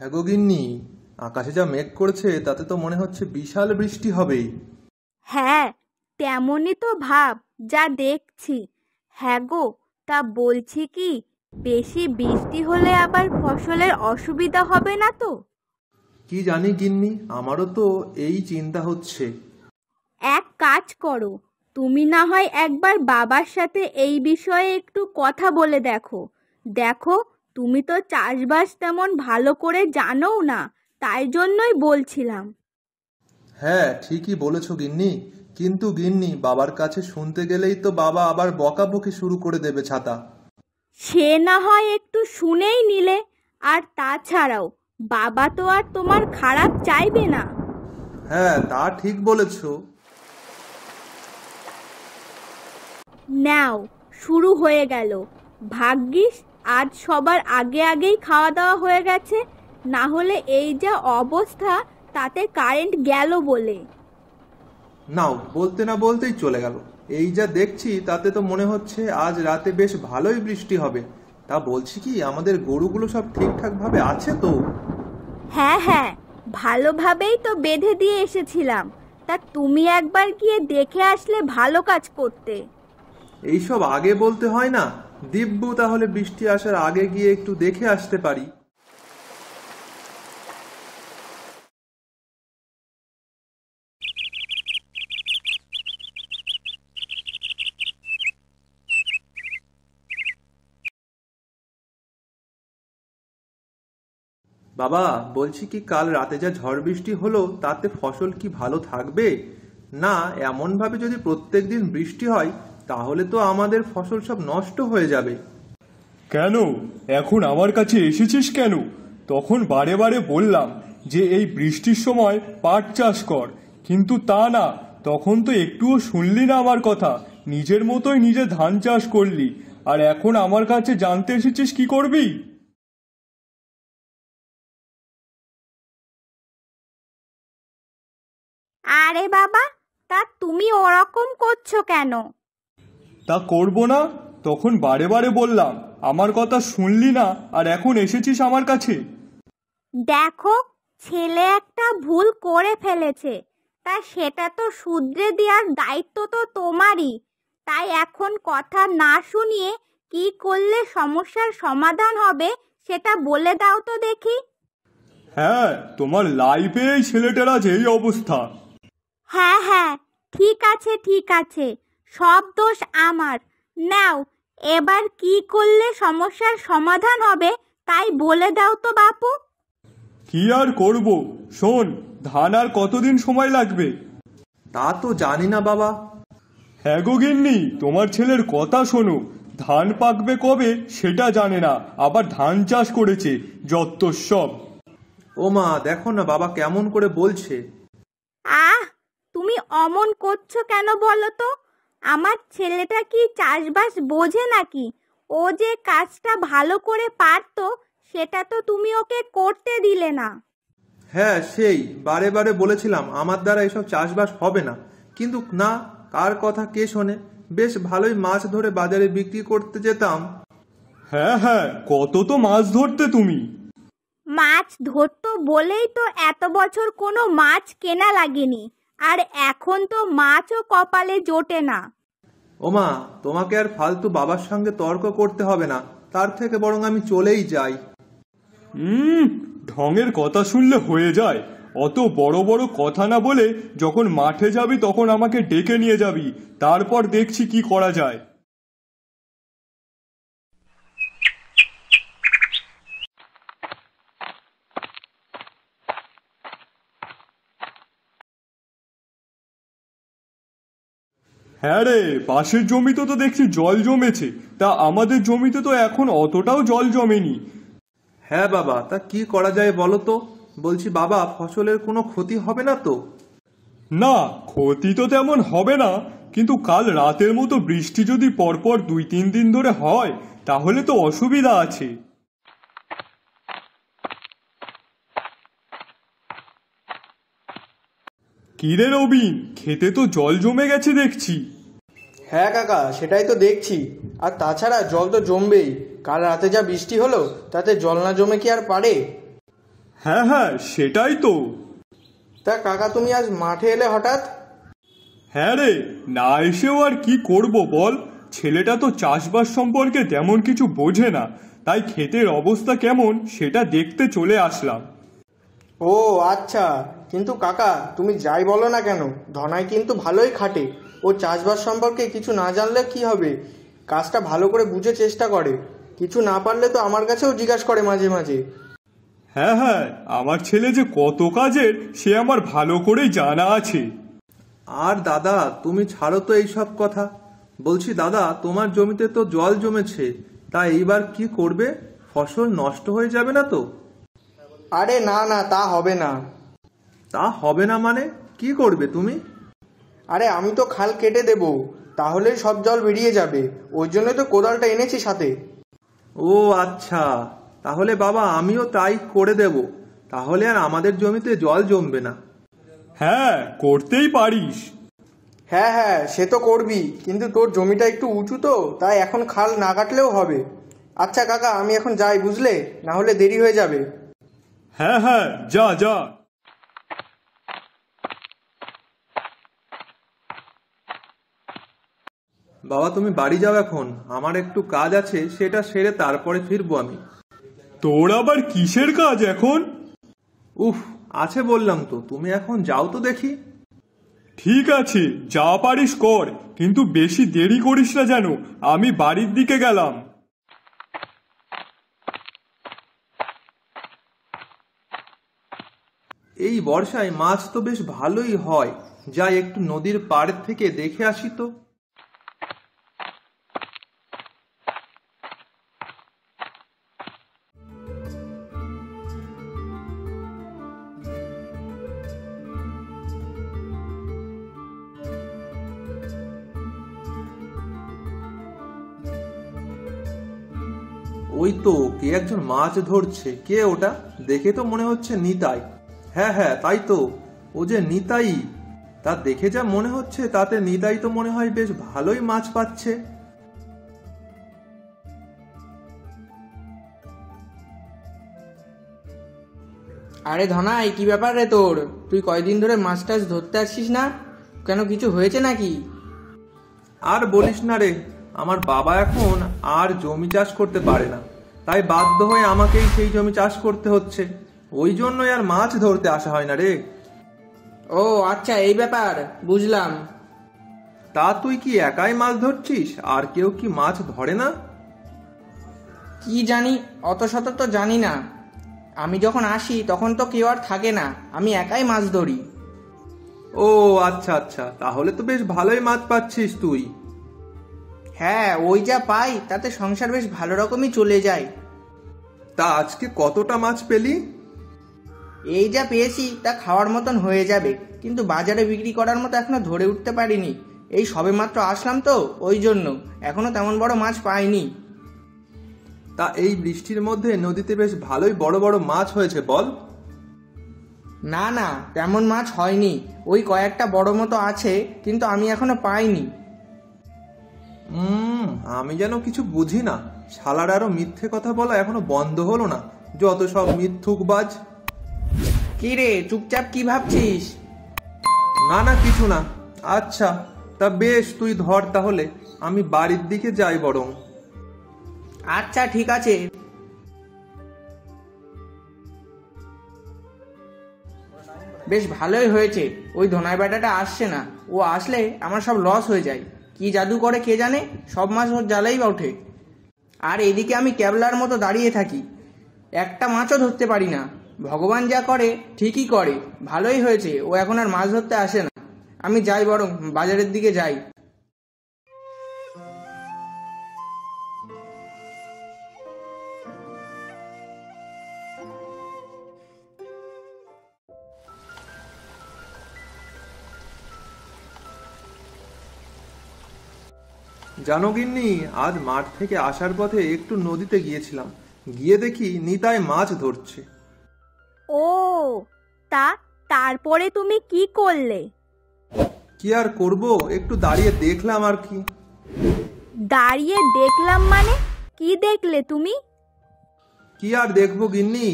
হ্যাঁ গো গিন্নি, আকাশে যা মেঘ করেছে তাতে তো মনে হচ্ছে বিশাল বৃষ্টি হবে। হ্যাঁ, তেমনই তো ভাব যা দেখছি। হ্যাঁ গো, তা বলছি কি, বেশি বৃষ্টি হলে আবার ফসলের অসুবিধা হবে না তো? কি জানি গিন্নি, আমারও তো এই চিন্তা হচ্ছে। এক কাজ করো, তুমি না হয় একবার বাবার সাথে এই বিষয়ে একটু কথা বলে দেখো। দেখো, তুমি তো চাষবাস তেমন ভালো করে জানোও না, তাই জন্যই বলছিলাম। হ্যাঁ ঠিকই বলেছো গিন্নি, কিন্তু গিন্নি বাবার কাছে শুনতে গেলেই তো বাবা আবার বকাবকি শুরু করে দেবে ছাতা। সে না হয় একটু শুনেই নিলে, আর তাছাড়াও বাবা তো আর তোমার খারাপ চাইবে না। হ্যাঁ তা ঠিক বলেছো। নাও, শুরু হয়ে গেল। ভাগ্যিস আজ সবার আগে আগেই খাওয়া দাওয়া হয়ে গেছে, না হলে এই যা অবস্থা, তাতে কারেন্ট গেল বলে। নাও, বলতে না বলতেই চলে গেল। এই যা দেখছি তাতে তো মনে হচ্ছে আজ রাতে বেশ ভালোই বৃষ্টি হবে। তা বলছি কি, আমাদের গরুগুলো সব ঠিকঠাক ভাবে আছে তো? হ্যাঁ হ্যাঁ, ভালোভাবেই তো বেঁধে দিয়ে এসেছিলাম। তা তুমি একবার গিয়ে দেখে আসলে ভালো কাজ করতে। এইসব আগে বলতে হয় না? দিব্যু তাহলে বৃষ্টি আসার আগে গিয়ে একটু দেখে আসতে পারি। বাবা, বলছি কি, কাল রাতে যা ঝড় বৃষ্টি হলো তাতে ফসল কি ভালো থাকবে? না, এমন ভাবে যদি প্রত্যেক দিন বৃষ্টি হয় তাহলে তো আমাদের ফসল সব নষ্ট হয়ে যাবে। কেন এখন আমার কাছে এসেছিস কেন? তখন বারে বারে বললাম যে এই বৃষ্টির সময় পাট চাষ কর, কিন্তু তা না, তখন তো একটুও শুনলি না আমার কথা। নিজের মতোই নিজে ধান চাষ করলি, আর এখন আমার কাছে জানতে এসেছিস কি করবি? আরে বাবা, তা তুমি ওরকম করছো কেন? তা করব না? তখন বারে বারে বললাম, আমার কথা শুনলি না, আর এখন এসেছিস আমার কাছে। দেখো, ছেলে একটা ভুল করে ফেলেছে, তা সেটা তো শুধরে দেওয়ার দায়িত্ব তো তোমারই। তাই এখন কথা না শুনিয়ে কি করলে সমস্যার সমাধান হবে সেটা বলে দাও তো দেখি। হ্যাঁ, তোমার লাইফে এই ছেলেটারা যেই অবস্থা। হ্যাঁ হ্যাঁ, ঠিক আছে ঠিক আছে, সব দোষ আমার। নাও, এবার কি করলে সমস্যার সমাধান হবে তাই বলে দাও তো বাপু। কি আর করব, শোন, ধান আর কতদিন সময় লাগবে? তা তো জানি না বাবা। হ্যাঁ গো গিন্নি, তোমার ছেলের কথা শোনো। ধান পাকবে কবে সেটা জানে না, আবার ধান চাষ করেছে, যত সব। ও মা, দেখো না বাবা কেমন করে বলছে। আহ, তুমি অমন করছো কেন বলো তো? আমার ছেলেটা কি চাষবাস বোঝে নাকি? ও যে কাজটা ভালো করে পারতো, সেটা তো তুমি ওকে করতে দিলে না। হ্যাঁ, সেই বারে বারে বলেছিলাম আমার দ্বারা এসব চাষবাস হবে না, কিন্তু না, কার কথা কে শোনে। বেশ ভালোই মাছ ধরে বাজারে বিক্রি করতে যেতাম। হ্যাঁ হ্যাঁ, কত তো মাছ ধরতে তুমি। মাছ ধরতো বলেই তো এত বছর কোনো মাছ কেনা লাগেনি, আর এখন তো মাছও কপালে জোটে না। ওমা, তোমাকে আর ফালতু বাবার সঙ্গে তর্ক করতে হবে না, তার থেকে বরং আমি চলেই যাই। ঢঙের কথা শুনলে হয়ে যায়। অত বড় বড় কথা না বলে যখন মাঠে যাবি তখন আমাকে ডেকে নিয়ে যাবি, তারপর দেখছি কি করা যায়। হ্যাঁ রে, পাশের জমিতে তো দেখছি জল জমেছে, তা আমাদের জমিতে তো এখন অতটাও জল জমেনি। হ্যাঁ বাবা, তা কি করা যায় বলো তো? বলছি বাবা, ফসলের কোনো ক্ষতি হবে না তো? না, ক্ষতি তো তেমন হবে না, কিন্তু কাল রাতের মতো বৃষ্টি যদি পরপর 2-3 দিন ধরে হয় তাহলে তো অসুবিধা আছে। কিরে রবিন, খেতে তো জল জমে গেছে দেখছি। হ্যাঁ কাকা, সেটাই তো দেখছি। আর তাছাড়া জল তো জমবেই, কাল রাতে যা বৃষ্টি হলো তাতে জল না জমে কি আর পারে? হ্যাঁ হ্যাঁ, সেটাই তো। তা কাকা, তুমি আজ মাঠে এলে হঠাৎ? হ্যাঁ রে, না এসেও আর কি করব বল। ছেলেটা তো চাষবাস সম্পর্কে তেমন কিছু বোঝে না, তাই ক্ষেতের অবস্থা কেমন সেটা দেখতে চলে আসলাম। ও আচ্ছা, কিন্তু কাকা তুমি যাই বলো না কেন, ধনাই কিন্তু ভালোই খাটে। ও চাষবাস সম্পর্কে কিছু না জানলে কি হবে, কাজটা ভালো করে বুঝে চেষ্টা করে। কিছু না পারলে তো আমার কাছেও জিজ্ঞাসা করে মাঝে মাঝে। হ্যাঁ হ্যাঁ, আমার ছেলে যে কত কাজের সে আমার ভালো করেই জানা আছে। আর দাদা, তুমি ছাড়ো তো এইসব কথা। বলছি দাদা, তোমার জমিতে তো জল জমেছে, তা এইবার কি করবে? ফসল নষ্ট হয়ে যাবে না তো? আরে না না, তা হবে না। তা হবে না মানে কি করবে তুমি? আরে আমি তো খাল কেটে দেব, তাহলেই সব জল বেরিয়ে যাবে। ওই জন্য তো কোদালটা এনেছি সাথে। ও আচ্ছা, তাহলে বাবা আমিও তাই করে দেব। তাহলে আর আমাদের জমিতে জল জমবে না। হ্যাঁ, করতেই পারিস। হ্যাঁ হ্যাঁ, সে তো করবি, কিন্তু তোর জমিটা একটু উঁচু তো, তাই এখন খাল না কাটলেও হবে। আচ্ছা কাকা, আমি এখন যাই, বুঝলে, না হলে দেরি হয়ে যাবে। হ্যাঁ হ্যাঁ, যা যা। বাবা তুমি বাড়ি যাও এখন, আমার একটু কাজ আছে, সেটা সেরে তারপরে ফিরবো আমি। তোর আবার কিসের কাজ এখন? উফ, আছে বললাম তো, তুমি এখন যাও তো দেখি। ঠিক আছে, যা পারিস কর, কিন্তু বেশি দেরি করিস না যেন। আমি বাড়ির দিকে গেলাম। এই বর্ষায় মাছ তো বেশ ভালোই হয়, যাই একটু নদীর পাড় থেকে দেখে আসি তো। ওই তো কে একজন মাছ ধরছে। কে ওটা? দেখে তো মনে হচ্ছে নিতাই। হ্যাঁ হ্যাঁ, তাই তো, ও যে নিতাই। তা দেখে যা মনে হচ্ছে তাতে নিতাই তো মনে হয় বেশ ভালোই মাছ পাচ্ছে। আরে ধনাই, কি ব্যাপার রে তোর? তুই কয়দিন ধরে মাছ টাছ ধরতে আসছিস না কেন? কিছু হয়েছে নাকি? আর বলিস না রে, আমার বাবা এখন আর জমি চাষ করতে পারে না, তাই বাধ্য হয়ে আমাকেই সেই জমি চাষ করতে হচ্ছে। ওই জন্যই আর মাছ ধরতে আসা হয় না রে। ও আচ্ছা, এই ব্যাপার, বুঝলাম। তা তুই কি একাই মাছ ধরছিস? আর কেউ কি মাছ ধরে না? কি জানি, অত শত তো জানি না। আমি যখন আসি তখন তো কেউ আর থাকে না, আমি একাই মাছ ধরি। ও আচ্ছা আচ্ছা, তাহলে তো বেশ ভালোই মাছ পাচ্ছিস তুই। হ্যাঁ, ওই যা পাই তাতে সংসার বেশ ভালো রকমই চলে যায়। তা আজকে কতটা মাছ পেলি? এই যা পেয়েছি তা খাওয়ার মতন হয়ে যাবে, কিন্তু বাজারে বিক্রি করার মতো এখনো ধরে উঠতে পারিনি। এই সবেমাত্র আসলাম তো, ওই জন্য এখনো তেমন বড় মাছ পাইনি। তা এই বৃষ্টির মধ্যে নদীতে বেশ ভালোই বড় বড় মাছ হয়েছে বল। না না, তেমন মাছ হয়নি। ওই কয়েকটা বড় মতো আছে, কিন্তু আমি এখনো পাইনি। আমি যেন কিছু বুঝি না। শালার আরো মিথ্যে কথা বলা এখনো বন্ধ হলো না। যত সব মিথ্যুকবাজ। কি রে, চুপচাপ কি ভাবছিস? না না, কিছু না। আচ্ছা, তা বেশ, তুই ধর তাহলে, আমি বাড়ির দিকে যাই বরং। আচ্ছা ঠিক আছে। বেশ ভালোই হয়েছে ওই ধনাই বেটাটা আসছে না। ও আসলে আমার সব লস হয়ে যায়। কি জাদু করে কে জানে, সব মাছ ওর জ্বালাই বা ওঠে। আর এদিকে আমি ক্যাবলার মতো দাঁড়িয়ে থাকি, একটা মাছও ধরতে পারি না। ভগবান যা করে ঠিকই করে। ভালোই হয়েছে ও এখন আর মাছ ধরতে আসে না। আমি যাই বরং বাজারের দিকে যাই। জানো গিন্নি, আজ মাঠ থেকে আসার পথে একটু নদীতে গিয়েছিলাম, গিয়ে দেখি নিতাই মাছ ধরছে। ও, তারপরে তুমি কি করলে? কি আর করব, একটু দাঁড়িয়ে দেখলাম আর কি। দাঁড়িয়ে দেখলাম মানে কি দেখলে তুমি? কি আর দেখবো গিন্নি,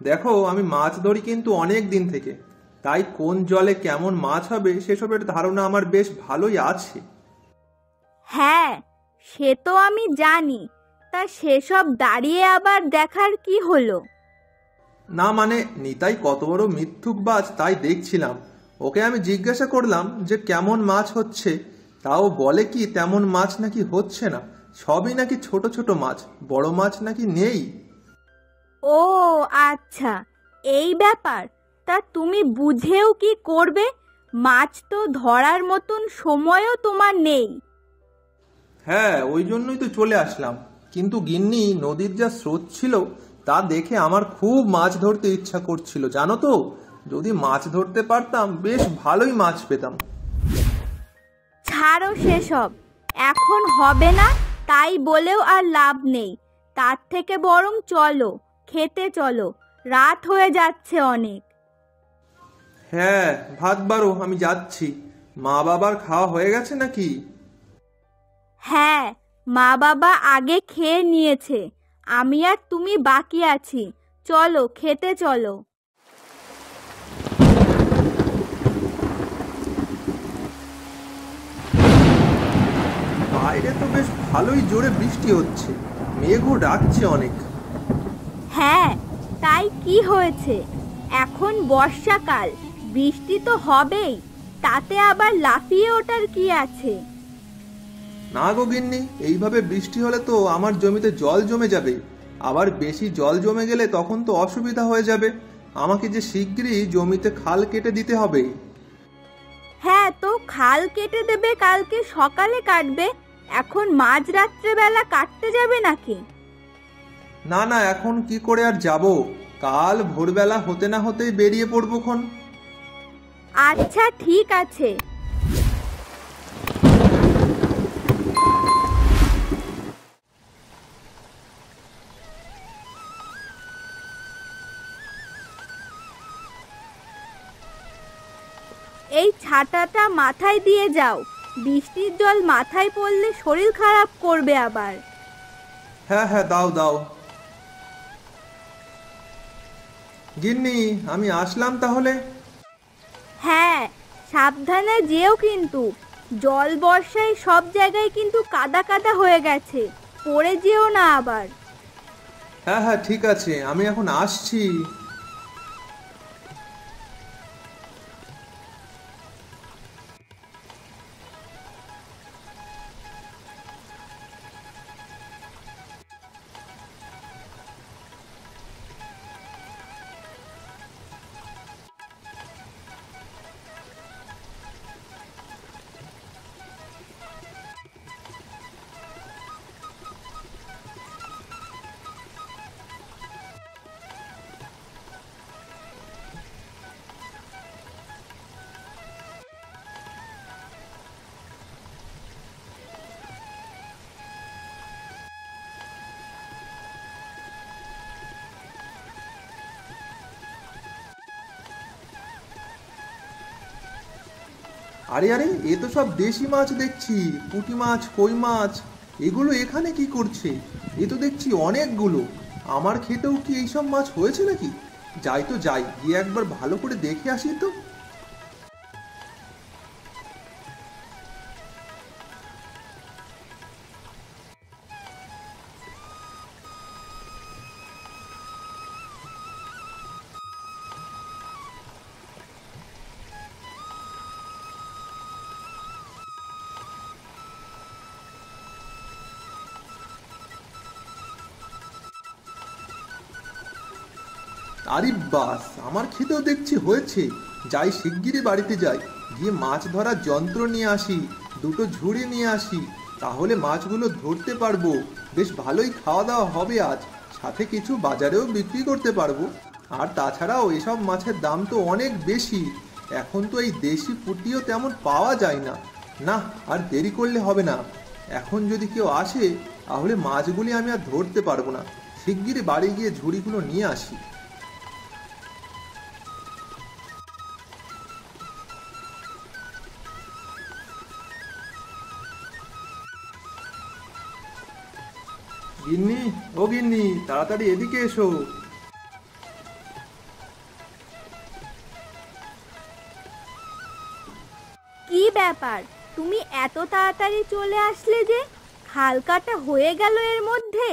দেখো আমি মাছ ধরি কিন্তু অনেক দিন থেকে, তাই কোন জলে কেমন মাছ হবে সেসবের ধারণা আমার বেশ ভালোই আছে। হ্যাঁ, সে তো আমি জানি। তা সেসব দাঁড়িয়ে আবার দেখার কি হলো? না মানে নিতাই কত বড় মিথ্যুকবাজ তাই দেখছিলাম। ওকে আমি জিজ্ঞাসা করলাম যে কেমন মাছ হচ্ছে, তাও বলে কি তেমন মাছ নাকি হচ্ছে না, সবই নাকি ছোট ছোট মাছ, বড় মাছ নাকি নেই। ও আচ্ছা, এই ব্যাপার। তা তুমি বুঝেও কি করবে? মাছ তো ধরার মতন সময়ও তোমার নেই। হ্যাঁ, ওই জন্যই তো চলে আসলাম। কিন্তু গিন্নি, নদীর যা স্রোত ছিল তা দেখে আমার খুব মাছ ধরতে ইচ্ছা করছিল জানো তো। যদি মাছ ধরতে পারতাম বেশ ভালোই মাছ পেতাম। ছাড়ো সেসব, এখন হবে না তাই বলেও আর লাভ নেই। তার থেকে বরং চলো, খেতে চলো, রাত হয়ে যাচ্ছে অনেক। হ্যাঁ, ভাত বাড়ো, আমি যাচ্ছি। মা বাবার খাওয়া হয়ে গেছে নাকি? হ্যাঁ, মা বাবা আগে খেয়ে নিয়েছে, আমি আর তুমি বাকি আছি। চলো, খেতে চলো। বাইরে তো বেশ ভালোই জোরে বৃষ্টি হচ্ছে, মেঘও ডাকছে অনেক। হ্যাঁ, তাই কি হয়েছে? এখন বর্ষাকাল, বৃষ্টি তো হবেই, তাতে আবার লাফিয়ে ওঠার কি আছে? না গো গিন্নি, এইভাবে বৃষ্টি হলে তো আমার জমিতে জল জমে যাবে। আবার বেশি জল জমে গেলে তখন তো অসুবিধা হয়ে যাবে। আমাকে যে শিগগিরই জমিতে খাল কেটে দিতে হবে। হ্যাঁ, তো খাল কেটে দেবে, কালকে সকালে কাটবে। এখন মাঝরাত্রে বেলা কাটতে যাবে নাকি? না না, এখন কি করে আর যাব? কাল ভোরবেলা হতে না হতেই বেরিয়ে পড়বো খন। আচ্ছা ঠিক আছে। এই ছাতাটা মাথায় দিয়ে যাও, বৃষ্টির জল মাথায় পড়লে শরীর খারাপ করবে আবার। হ্যাঁ হ্যাঁ, দাও দাও। গিন্নি, আমি আসলাম তাহলে। হ্যাঁ, সাবধানে যেও কিন্তু। জল বর্ষায় সব জায়গায় কিন্তু কাদা কাদা হয়ে গেছে, পড়ে যেও না আবার। হ্যাঁ হ্যাঁ, ঠিক আছে, আমি এখন আসছি। আরে আরে, এ তো সব দেশি মাছ দেখছি, পুঁটি মাছ, কই মাছ। এগুলো এখানে কি করছে? এ তো দেখছি অনেকগুলো। আমার খেতেও কি এইসব মাছ হয়েছে নাকি? যাই তো যাই, গিয়ে একবার ভালো করে দেখে আসি তো। আরে বাস, আমার খেতেও দেখছি হয়েছে। যাই শিগগিরই বাড়িতে যাই, গিয়ে মাছ ধরার যন্ত্র নিয়ে আসি, দুটো ঝুড়ি নিয়ে আসি, তাহলে মাছগুলো ধরতে পারবো। বেশ ভালোই খাওয়া দাওয়া হবে আজ, সাথে কিছু বাজারেও বিক্রি করতে পারবো। আর তাছাড়াও এসব মাছের দাম তো অনেক বেশি। এখন তো এই দেশি পুঁটিও তেমন পাওয়া যায় না। না, আর দেরি করলে হবে না। এখন যদি কেউ আসে তাহলে মাছগুলি আমি আর ধরতে পারবো না। শিগগিরই বাড়ি গিয়ে ঝুড়িগুলো নিয়ে আসি। গিন্নি, ও গিন্নি, তাড়াতাড়ি এদিকে এসো। কি ব্যাপার, তুমি এত তাড়াতাড়ি চলে আসলে যে? খাল কাটা হয়ে গেল এর মধ্যে?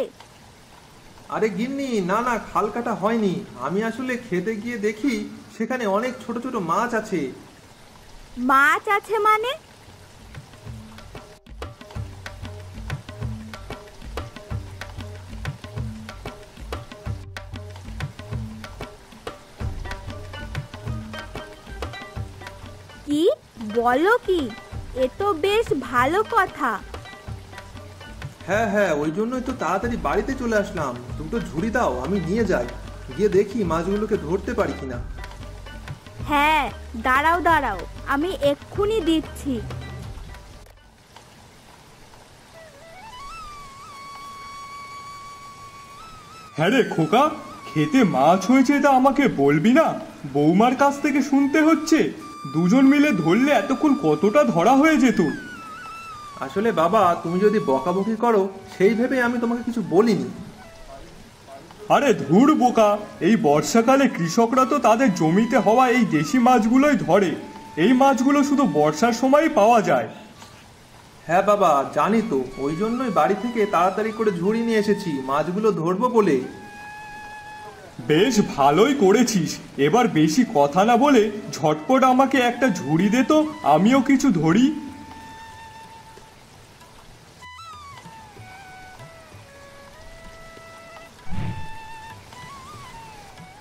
আরে গিন্নি, না না, খাল কাটা হয়নি। আমি আসলে খেতে গিয়ে দেখি সেখানে অনেক ছোট ছোট মাছ আছে। মাছ আছে মানে? কি বলো কি? এ তো বেশ ভালো কথা। হ্যাঁ হ্যাঁ, ওই জন্যই তো তাড়াতাড়ি বাড়িতে চলে আসলাম। দুটো ঝুড়ি দাও, আমি নিয়ে যাই, গিয়ে দেখি মাছগুলোকে ধরতে পারি কিনা। হ্যাঁ, দাঁড়াও দাঁড়াও, আমি এক্ষুনি দিচ্ছি। হ্যাঁ রে খোকা, খেতে মাছ হয়েছে তা আমাকে বলবি না? বৌমার কাছ থেকে শুনতে হচ্ছে। দুজন মিলে ধরলে এতক্ষণ কতটা ধরা হয়ে যেত। আসলে বাবা, তুমি যদি বকাবকি করো সেই ভেবে আমি তোমাকে কিছু বলিনি। আরে ধুর বোকা, এই বর্ষাকালে কৃষকরা তো তাদের জমিতে হওয়া এই দেশি মাছগুলোই ধরে। এই মাছগুলো শুধু বর্ষার সময়ই পাওয়া যায়। হ্যাঁ বাবা, জানি তো, ওই জন্যই বাড়ি থেকে তাড়াতাড়ি করে ঝুড়ি নিয়ে এসেছি মাছগুলো ধরবো বলে। বেশ ভালোই করেছিস। এবার বেশি কথা না বলে ঝটপট আমাকে একটা ঝুড়ি দে তো, আমিও কিছু ধরি।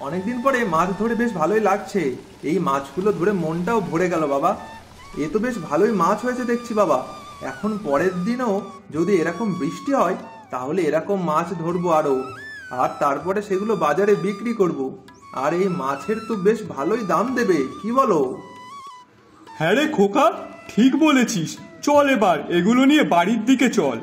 অনেকদিন পরে মাছ ধরে বেশ ভালোই লাগছে। এই মাছগুলো ধরে মনটাও ভরে গেল বাবা। এ তো বেশ ভালোই মাছ হয়েছে দেখছি বাবা। এখন পরের দিনও যদি এরকম বৃষ্টি হয় তাহলে এরকম মাছ ধরবো আরো, আর তারপরে সেগুলো বাজারে বিক্রি করব। আর এই মাছের তো বেশ ভালোই দাম দেবে, কি বলো? হ্যাঁ রে খোকা, ঠিক বলেছিস। চল এবার এগুলো নিয়ে বাড়ির দিকে চল।